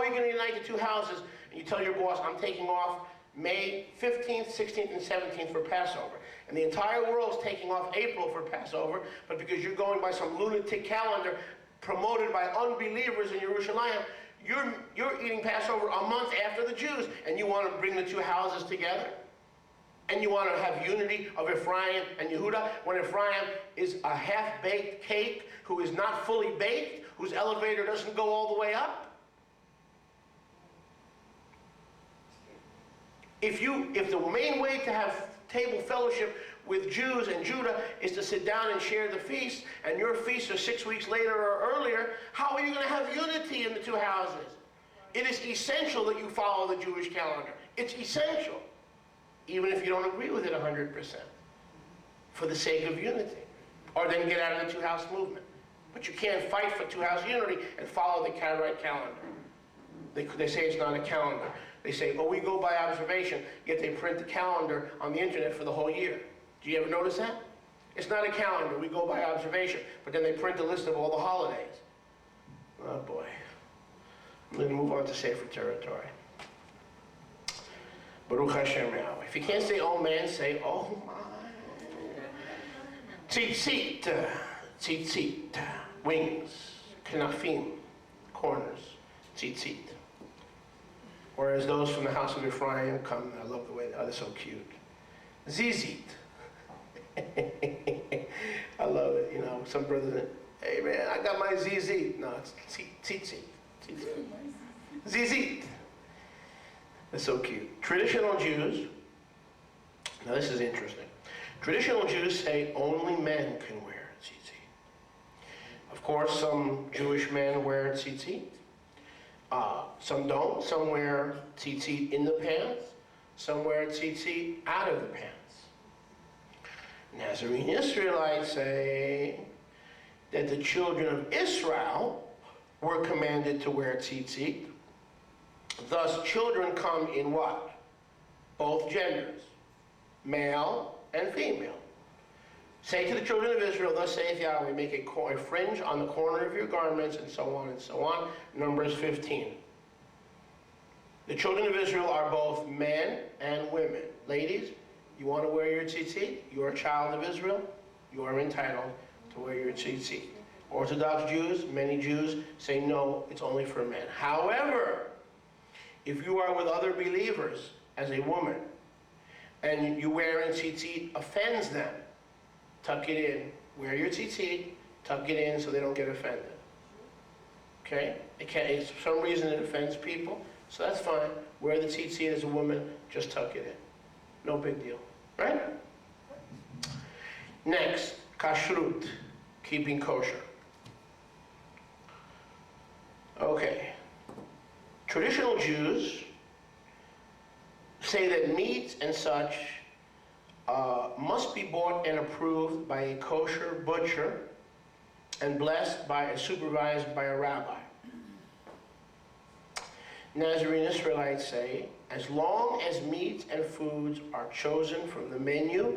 are you going to unite the two houses? And you tell your boss, I'm taking off May 15th, 16th, and 17th for Passover. And the entire world's taking off April for Passover, but because you're going by some lunatic calendar promoted by unbelievers in Yerushalayim, you're eating Passover a month after the Jews, and you want to bring the two houses together? And you want to have unity of Ephraim and Yehuda, when Ephraim is a half-baked cake who is not fully baked, whose elevator doesn't go all the way up? If the main way to have table fellowship with Jews and Judah is to sit down and share the feast, and your feasts are 6 weeks later or earlier, how are you going to have unity in the two houses? It is essential that you follow the Jewish calendar. It's essential. Even if you don't agree with it 100%, for the sake of unity. Or then get out of the two-house movement. But you can't fight for two-house unity and follow the Karaite calendar. They say it's not a calendar. They say, oh, we go by observation, yet they print the calendar on the internet for the whole year. Do you ever notice that? It's not a calendar, we go by observation. But then they print a list of all the holidays. Oh boy. I'm going to move on to safer territory. Baruch Hashem Yahweh. If you can't say oh man, say oh my. Tzitzit, tzitzit, wings, knafim, corners, tzitzit. Whereas those from the house of Ephraim come, I love the way they're so cute. Zizit. I love it, you know, some brothers, hey man, I got my zizit. No, it's tzitzit. Zizit. That's so cute. Traditional Jews, now this is interesting. Traditional Jews say only men can wear tzitzit. Of course, some Jewish men wear tzitzit. Some don't. Some wear tzitzit in the pants. Some wear tzitzit out of the pants. Nazarene Israelites say that the children of Israel were commanded to wear tzitzit. Thus, children come in what? Both genders, male and female. Say to the children of Israel, thus saith Yahweh, make a fringe on the corner of your garments, and so on and so on. Numbers 15. The children of Israel are both men and women. Ladies, you want to wear your tzitzit? You're a child of Israel. You are entitled to wear your tzitzit. Orthodox Jews, many Jews, say no, it's only for men. However, if you are with other believers as a woman, and you wearing tzitzit offends them, tuck it in. Wear your tzitzit, tuck it in so they don't get offended. Okay? If for some reason it offends people, so that's fine. Wear the tzitzit as a woman, just tuck it in. No big deal. Right? Next, kashrut, keeping kosher. Okay. Traditional Jews say that meats and such must be bought and approved by a kosher butcher and blessed by and supervised by a rabbi. Nazarene Israelites say, as long as meats and foods are chosen from the menu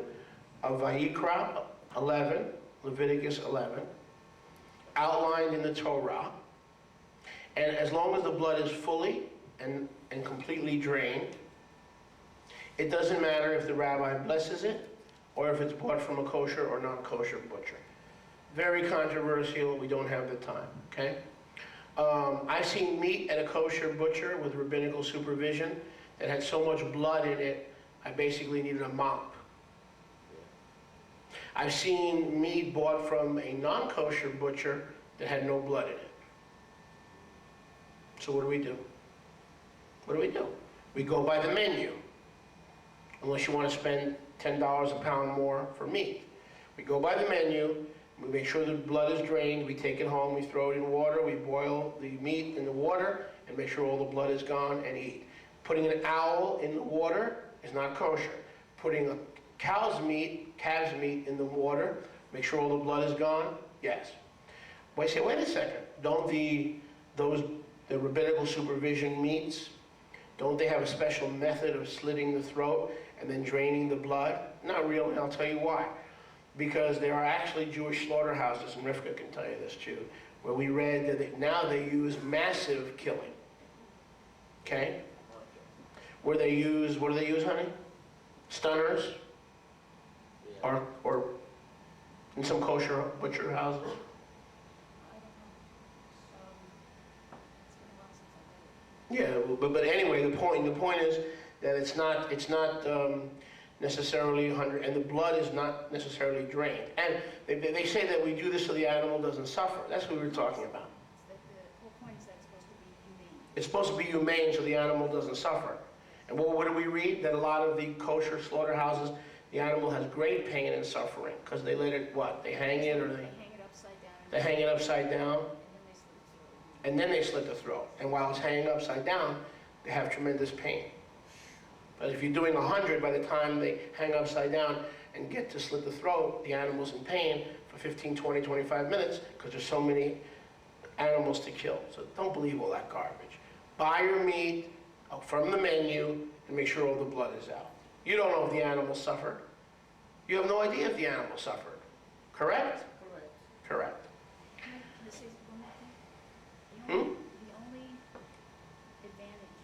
of Vayikra 11, Leviticus 11, outlined in the Torah, and as long as the blood is fully and completely drained, it doesn't matter if the rabbi blesses it or if it's bought from a kosher or non-kosher butcher. Very controversial, we don't have the time, okay? I've seen meat at a kosher butcher with rabbinical supervision that had so much blood in it, I basically needed a mop. I've seen meat bought from a non-kosher butcher that had no blood in it. So what do we do? What do we do? We go by the menu. Unless you want to spend $10 a pound more for meat. We go by the menu, we make sure the blood is drained, we take it home, we throw it in water, we boil the meat in the water, and make sure all the blood is gone and eat. Putting an owl in the water is not kosher. Putting a calf's meat in the water, make sure all the blood is gone, yes. But I say, wait a second, don't the rabbinical supervision meats, don't they have a special method of slitting the throat and then draining the blood? Not really, and I'll tell you why. Because there are actually Jewish slaughterhouses, and Rivka can tell you this too, where we read that now they use massive killing. Okay? Where they use, what do they use, honey? Stunners? Yeah. Or in some kosher butcher houses? I don't know. It's been a while since I read it. Yeah, but anyway, the point is that it's not necessarily 100, and the blood is not necessarily drained. And they say that we do this so the animal doesn't suffer. That's what we were talking about. It's that the whole point is that it's supposed to be humane. It's supposed to be humane so the animal doesn't suffer. And what do we read? That a lot of the kosher slaughterhouses, the animal has great pain and suffering because they let it, what? They hang it or They hang it upside down. they hang it upside down, And then they slit and then they slit the throat. the throat. And while it's hanging upside down, they have tremendous pain. But if you're doing 100, by the time they hang upside down and get to slit the throat, the animal's in pain for 15, 20, 25 minutes because there's so many animals to kill. So don't believe all that garbage. Buy your meat from the menu and make sure all the blood is out. You don't know if the animal suffered. You have no idea if the animal suffered. Correct? Correct. Correct. Can I say one more thing? The only advantage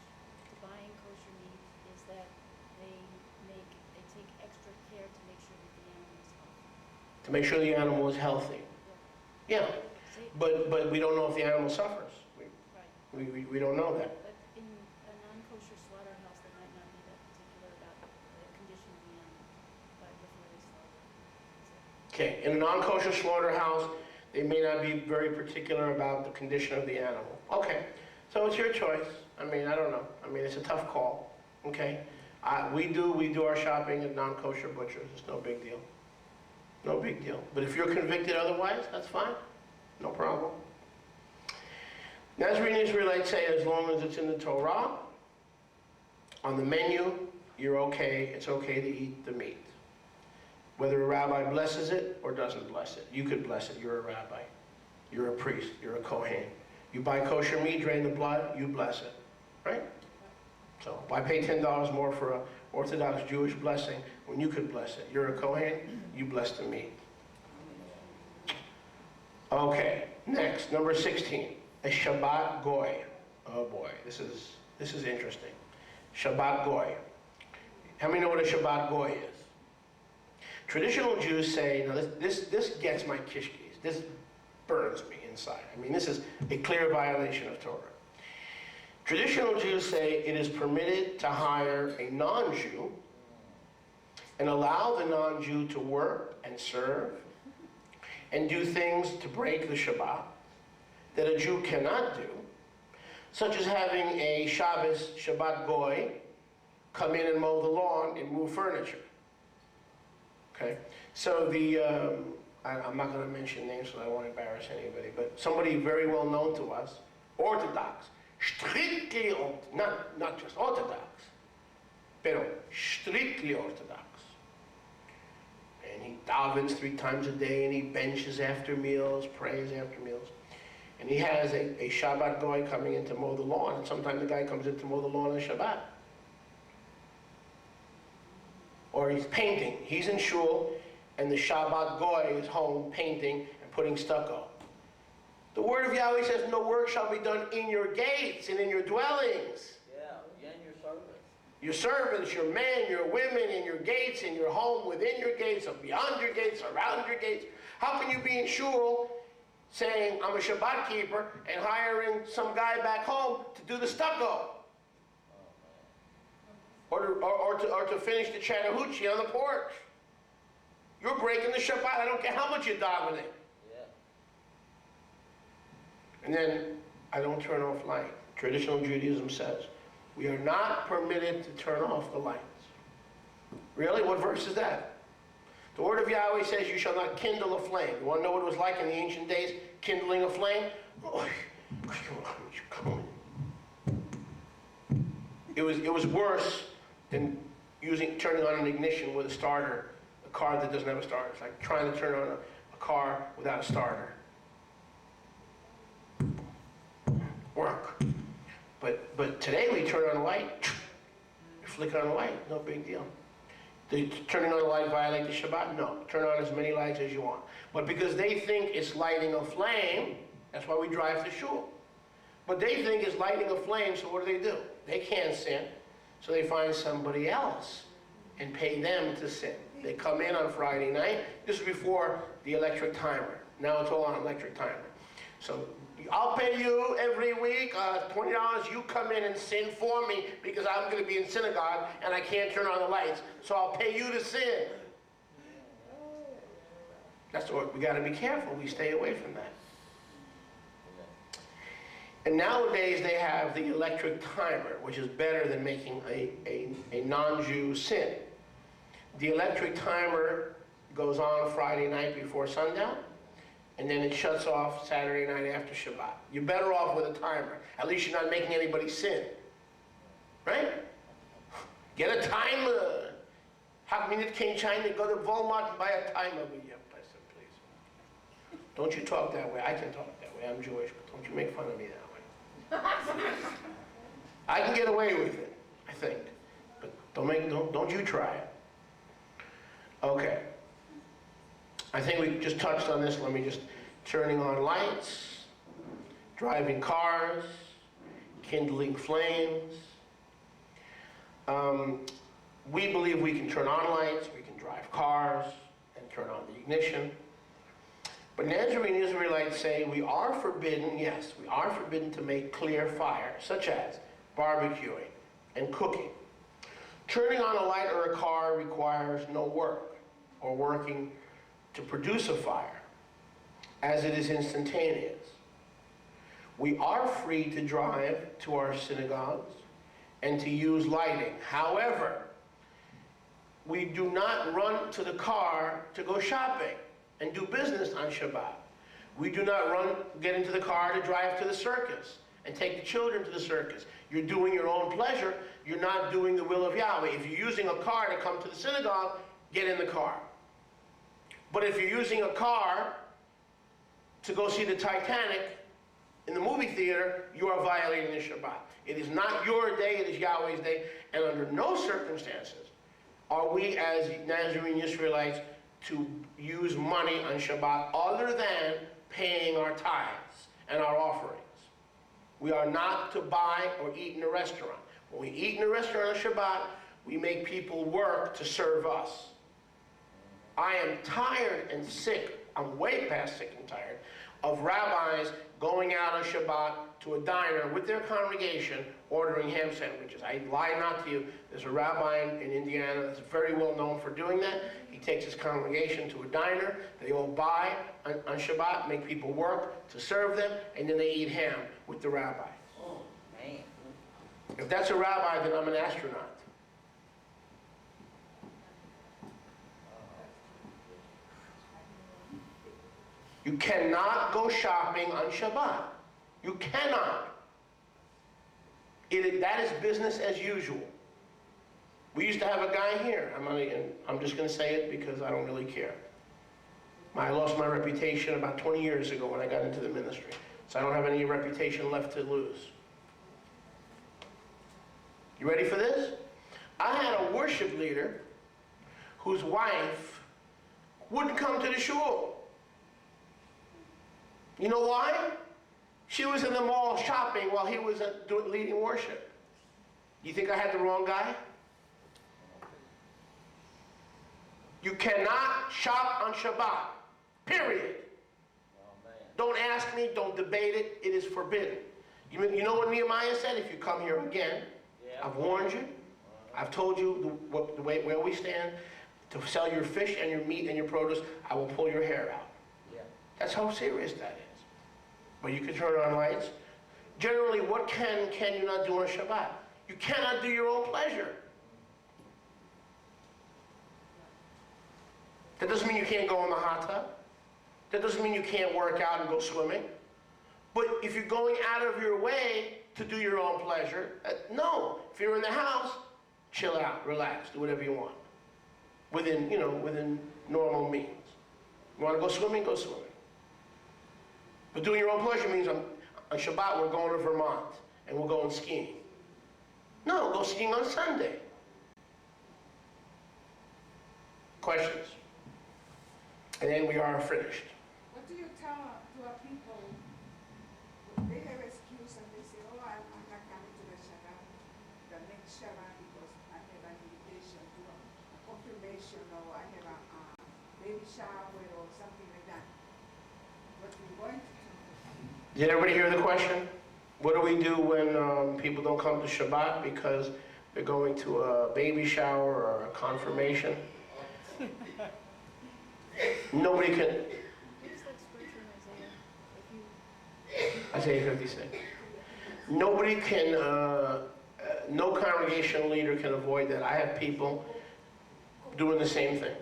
to buying kosher meat is that they take extra care to make sure that the animal is healthy. To make sure the animal is healthy. Yeah, See, but we don't know if the animal suffers. right. We don't know that. But in a non-kosher slaughterhouse, they might not be that particular about the condition of the animal, but before they slaughter it. Okay, in a non-kosher slaughterhouse, they may not be very particular about the condition of the animal. Okay, so it's your choice. I mean, I don't know. I mean, it's a tough call. Okay, we do our shopping at non-kosher butchers. It's no big deal. No big deal. But if you're convicted otherwise, that's fine. No problem. Nazarene Israelites say as long as it's in the Torah, on the menu, you're okay. It's okay to eat the meat. Whether a rabbi blesses it or doesn't bless it. You could bless it. You're a rabbi. You're a priest. You're a Kohen. You buy kosher meat, drain the blood, you bless it. Right? So why pay $10 more for an Orthodox Jewish blessing when you could bless it? You're a Kohen, you bless the meat. Okay, next, number 16, a Shabbat Goy. Oh boy, this is interesting. Shabbat Goy. How many know what a Shabbat Goy is? Traditional Jews say, now this gets my kishkis. This burns me inside. I mean, this is a clear violation of Torah. Traditional Jews say it is permitted to hire a non-Jew and allow the non-Jew to work and serve and do things to break the Shabbat that a Jew cannot do, such as having a Shabbos Shabbat Goy come in and mow the lawn and move furniture. Okay, so I'm not going to mention names so I won't embarrass anybody, but somebody very well known to us, Orthodox, strictly, not just Orthodox, pero strictly Orthodox. And he davens 3 times a day, and he benches after meals, prays after meals. And he has a Shabbat Goy coming in to mow the lawn, and sometimes the guy comes in to mow the lawn on Shabbat. Or he's painting. He's in shul, and the Shabbat Goy is home painting and putting stucco. The word of Yahweh says, no work shall be done in your gates and in your dwellings. Yeah, and your servants. Your servants, your men, your women, in your gates, in your home, within your gates, or beyond your gates, around your gates. How can you be in shul saying, I'm a Shabbat keeper, and hiring some guy back home to do the stucco? Or to finish the Chattahoochee on the porch? You're breaking the Shabbat. I don't care how much you're davening. Yeah. And then, I don't turn off light. Traditional Judaism says, we are not permitted to turn off the lights. Really? What verse is that? The word of Yahweh says you shall not kindle a flame. You want to know what it was like in the ancient days, kindling a flame? Oh, come on. It was worse than turning on an ignition with a starter, a car that doesn't have a starter. It's like trying to turn on a car without a starter. Work. But today we turn on a light, you flick on a light, no big deal. Did turning on a light violate the Shabbat? No. Turn on as many lights as you want. But because they think it's lighting a flame, that's why we drive to shul. But they think it's lighting a flame, so what do? They can't sin. So they find somebody else and pay them to sin. They come in on Friday night. This is before the electric timer. Now it's all on electric timer. So I'll pay you every week $20. You come in and sin for me because I'm going to be in synagogue and I can't turn on the lights. So I'll pay you to sin. That's what we got to be careful. We stay away from that. And nowadays they have the electric timer, which is better than making a non-Jew sin. The electric timer goes on Friday night before sundown, and then it shuts off Saturday night after Shabbat. You're better off with a timer. At least you're not making anybody sin. Right? Get a timer. How come you can't China? Go to Walmart and buy a timer with you. I said, please. Don't you talk that way. I can talk that way. I'm Jewish, but don't you make fun of me that way. I can get away with it, I think. But don't you try it. Okay. I think we just touched on this. Let me just, turning on lights, driving cars, kindling flames. We believe we can turn on lights, we can drive cars, and turn on the ignition. But Nazarene Israelites say we are forbidden, yes, we are forbidden to make clear fire, such as barbecuing and cooking. Turning on a light or a car requires no work or working to produce a fire, as it is instantaneous. We are free to drive to our synagogues and to use lighting. However, we do not run to the car to go shopping and do business on Shabbat. We do not get into the car to drive to the circus and take the children to the circus. You're doing your own pleasure. You're not doing the will of Yahweh. If you're using a car to come to the synagogue, get in the car. But if you're using a car to go see the Titanic in the movie theater, you are violating the Shabbat. It is not your day, it is Yahweh's day, and under no circumstances are we as Nazarene Israelites to use money on Shabbat other than paying our tithes and our offerings. We are not to buy or eat in a restaurant. When we eat in a restaurant on Shabbat, we make people work to serve us. I am tired and sick, I'm way past sick and tired, of rabbis going out on Shabbat to a diner with their congregation ordering ham sandwiches. I lie not to you. There's a rabbi in Indiana that's very well known for doing that. He takes his congregation to a diner. They all buy on Shabbat, make people work to serve them, and then they eat ham with the rabbi. Oh, man. If that's a rabbi, then I'm an astronaut. You cannot go shopping on Shabbat. You cannot. That is business as usual. We used to have a guy here. I'm just going to say it because I don't really care. I lost my reputation about 20 years ago when I got into the ministry. So I don't have any reputation left to lose. You ready for this? I had a worship leader whose wife wouldn't come to the shul. You know why? She was in the mall shopping while he was leading worship. You think I had the wrong guy? You cannot shop on Shabbat. Period. Oh, man. Don't ask me, don't debate it. It is forbidden. You know what Nehemiah said? If you come here again, Yeah. I've warned you. I've told you where we stand. To sell your fish and your meat and your produce, I will pull your hair out. Yeah. That's how serious that is. But you can turn on lights. Generally, what can you not do on Shabbat? You cannot do your own pleasure. That doesn't mean you can't go in the hot tub. That doesn't mean you can't work out and go swimming. But if you're going out of your way to do your own pleasure, no. If you're in the house, chill out, relax, do whatever you want. Within normal means. You want to go swimming, go swimming. But doing your own pleasure means on Shabbat we're going to Vermont and we're going skiing. No, go skiing on Sunday. Questions? And then we are finished. What do you tell to our people? They have excuse and they Did everybody hear the question? What do we do when people don't come to Shabbat because they're going to a baby shower or a confirmation? Nobody can. What is that scripture in Isaiah? If you, Isaiah 56. Nobody can, no congregation leader can avoid that. I have people doing the same thing.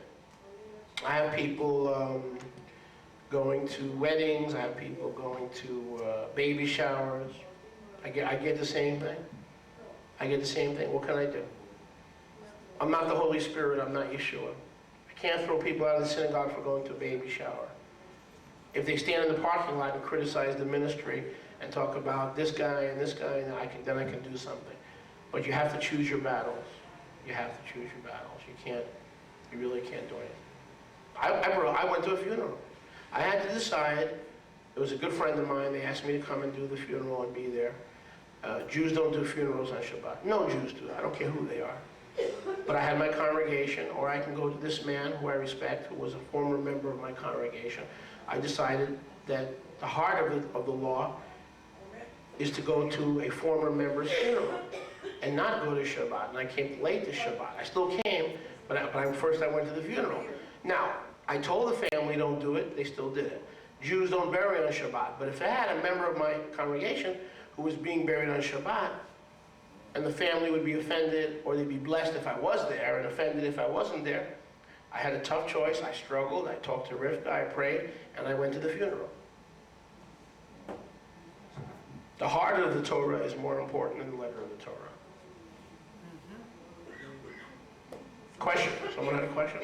I have people going to weddings. I have people going to baby showers. I get the same thing. I get the same thing. What can I do? I'm not the Holy Spirit. I'm not Yeshua. I can't throw people out of the synagogue for going to a baby shower. If they stand in the parking lot and criticize the ministry and talk about this guy and this guy, then I can do something. But you have to choose your battles. You have to choose your battles. You really can't do anything. I went to a funeral. I had to decide. It was a good friend of mine. They asked me to come and do the funeral and be there. Jews don't do funerals on Shabbat. No Jews do. I don't care who they are. But I had my congregation, or I can go to this man who I respect, who was a former member of my congregation. I decided that the heart of the law is to go to a former member's funeral and not go to Shabbat. And I came late to Shabbat. I still came, but first I went to the funeral. Now, I told the family don't do it. They still did it. Jews don't bury on Shabbat. But if I had a member of my congregation who was being buried on Shabbat, and the family would be offended, or they'd be blessed if I was there and offended if I wasn't there, I had a tough choice. I struggled. I talked to Rivka. I prayed, and I went to the funeral. The heart of the Torah is more important than the letter of the Torah. Question? Someone had a question?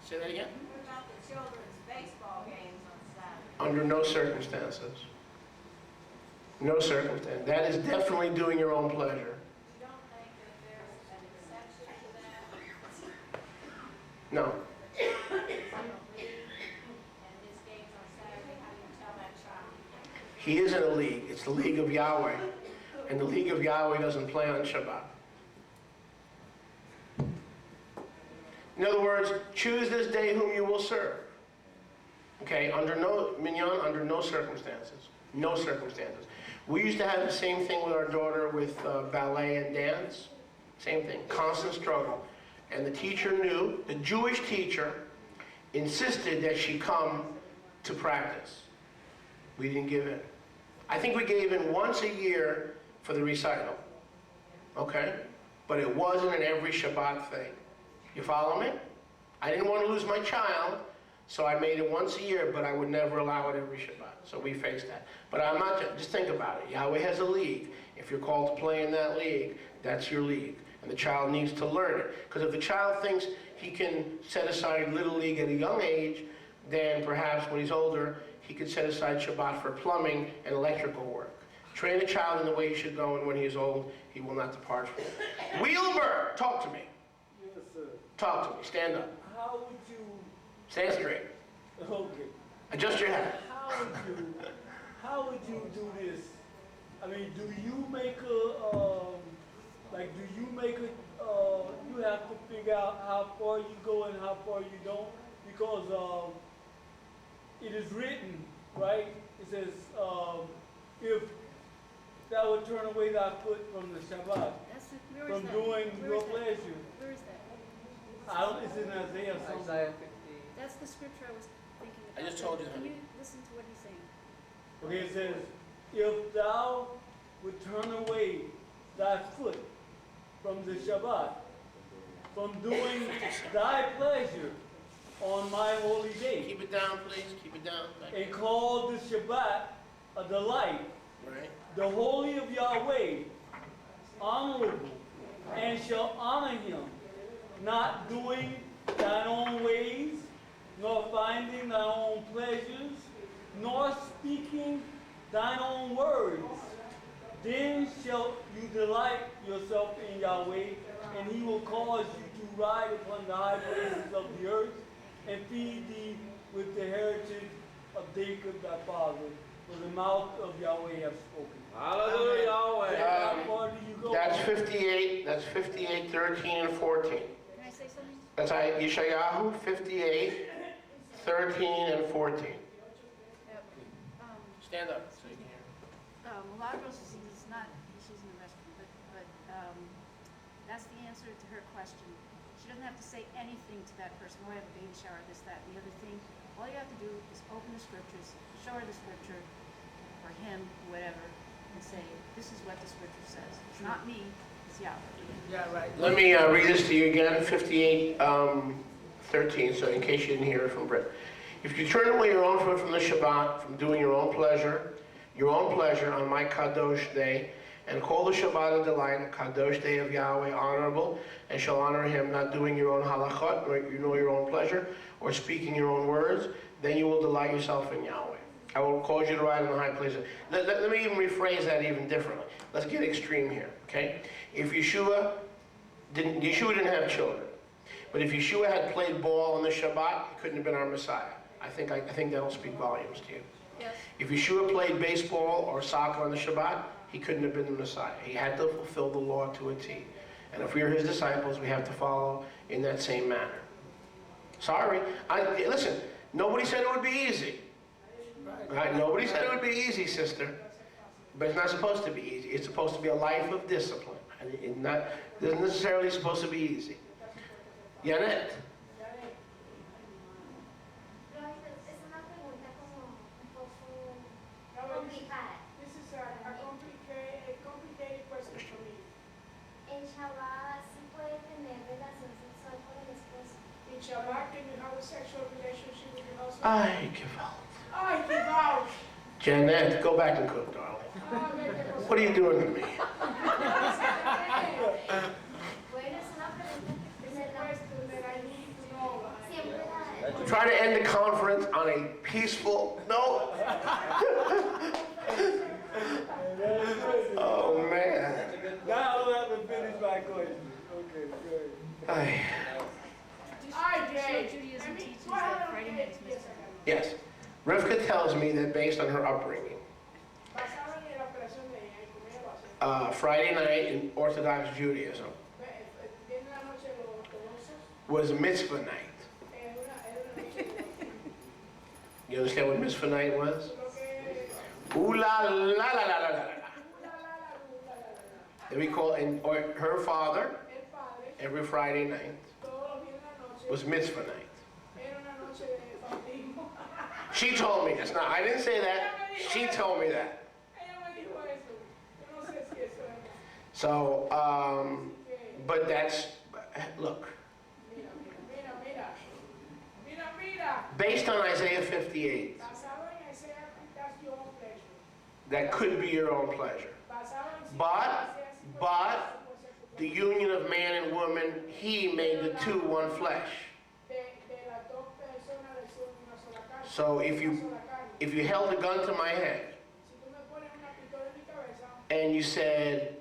Say that again? What about the children's baseball games on Saturday? Under no circumstances. No circumstance. That is definitely doing your own pleasure. You don't think that there's an exception to that? No. And his games on Saturday, how do you tell that child? He is in a league. It's the League of Yahweh. And the League of Yahweh doesn't play on Shabbat. In other words, choose this day whom you will serve. Okay, under no circumstances. No circumstances. We used to have the same thing with our daughter with ballet and dance. Same thing, constant struggle. And the teacher knew, the Jewish teacher insisted that she come to practice. We didn't give in. I think we gave in once a year for the recital. Okay? But it wasn't an every Shabbat thing. You follow me? I didn't want to lose my child, so I made it once a year, but I would never allow it every Shabbat. So we faced that. But I'm not, just think about it. Yahweh has a league. If you're called to play in that league, that's your league. And the child needs to learn it. Because if the child thinks he can set aside Little League at a young age, then perhaps when he's older, he could set aside Shabbat for plumbing and electrical work. Train a child in the way he should go, and when he is old, he will not depart from it. Wheelber, talk to me. Yes, sir. Talk to me. Stand up. How would you, Stand straight. okay, Adjust your hat. how would you do this? I mean, do you make you have to figure out how far you go and how far you don't? Because it is written, right? It says, if thou would turn away thy foot from the Shabbat, where is from that? doing Where your is that? pleasure. Where is that? It's in Isaiah somewhere. Isaiah 50. That's the scripture I was thinking I about. just told you, Can honey. you listen to what he's saying? Okay, it says, if thou would turn away thy foot from the Shabbat, from doing thy pleasure on my holy day, Keep it down, please. Keep it down. and call the Shabbat a delight, Right? the holy of Yahweh, honorable, and shall honor him, not doing thine own ways, nor finding thine own pleasures, nor speaking thine own words. Then shall you delight yourself in Yahweh, and he will cause you to ride upon the high places of the earth, and feed thee with the heritage of Jacob thy father, for the mouth of Yahweh hath spoken. Hallelujah, Yahweh. How far do you go? That's 58. That's 58, 13, and 14. Can I say something? That's Yeshayahu 58, 13 and 14. Yep. Stand up so you can hear. Milagros, she's not, she's in the restroom, but that's the answer to her question. She doesn't have to say anything to that person, oh, I have a baby shower, this, that, and the other thing. All you have to do is open the scriptures, show her the scripture, or him, whatever, and say, this is what the scripture says. It's not me, it's Yahweh. Yeah, right. Let me read this to you again, 58, 13, so in case you didn't hear it from Britt. If you turn away your own foot from the Shabbat, from doing your own pleasure on my Kadosh day, and call the Shabbat a delight, a Kadosh day of Yahweh, honorable, and shall honor him, not doing your own halachot, or your own pleasure, or speaking your own words, then you will delight yourself in Yahweh. I will cause you to ride in the high places. Let me even rephrase that even differently. Let's get extreme here, okay? If Yeshua didn't have children, but if Yeshua had played ball on the Shabbat, he couldn't have been our Messiah. I think that'll speak volumes to you. Yes. If Yeshua played baseball or soccer on the Shabbat, he couldn't have been the Messiah. He had to fulfill the law to a T. And if we are his disciples, we have to follow in that same manner. Sorry. Listen, nobody said it would be easy. Right? Nobody said it would be easy, sister. But it's not supposed to be easy. It's supposed to be a life of discipline. And it isn't necessarily supposed to be easy. Yanet. Es una pregunta como un poco complicada. This is a complicated question for me. En Shabbat sí puede tener relación sexual con el esposo. In Shabbat, can you have a sexual relationship with your husband? I give out. I give out. Janet, go back and cook, darling. What are you doing to me? Bueno, es una pregunta que It's a question that I need to know. siempre la Try to end the conference on a peaceful note. Oh, man. Now I'll have to finish my question. Okay, good. Ay. Traditional Judaism teaches that Friday night is mitzvah. Yes. Rivka tells me that based on her upbringing, Basado en la operación de ella, y como ella lo hace, Friday night in Orthodox Judaism viene la noche de los ortodoxos, was mitzvah night. es una noche de You understand what mitzvah night was? lo que Ooh la la la la la la la. Then we call her father el padre, every Friday night todos los días de la noche, was mitzvah night. era una noche de bautismo. She told me that's not. I didn't say that. She told me that. Ella me dijo eso. Yo no sé si eso es verdad. So, but that's look. Mira, mira, mira, mira, mira, mira. Based on Isaiah 58, Basado en ese, that's your own pleasure. that could be your own pleasure. Basado en si But the union of man and woman, he made the two one flesh. de las dos personas de ser una sola carne. So Una sola carne. if you held a gun to my head Si tú me pones una pistola en mi cabeza and you said,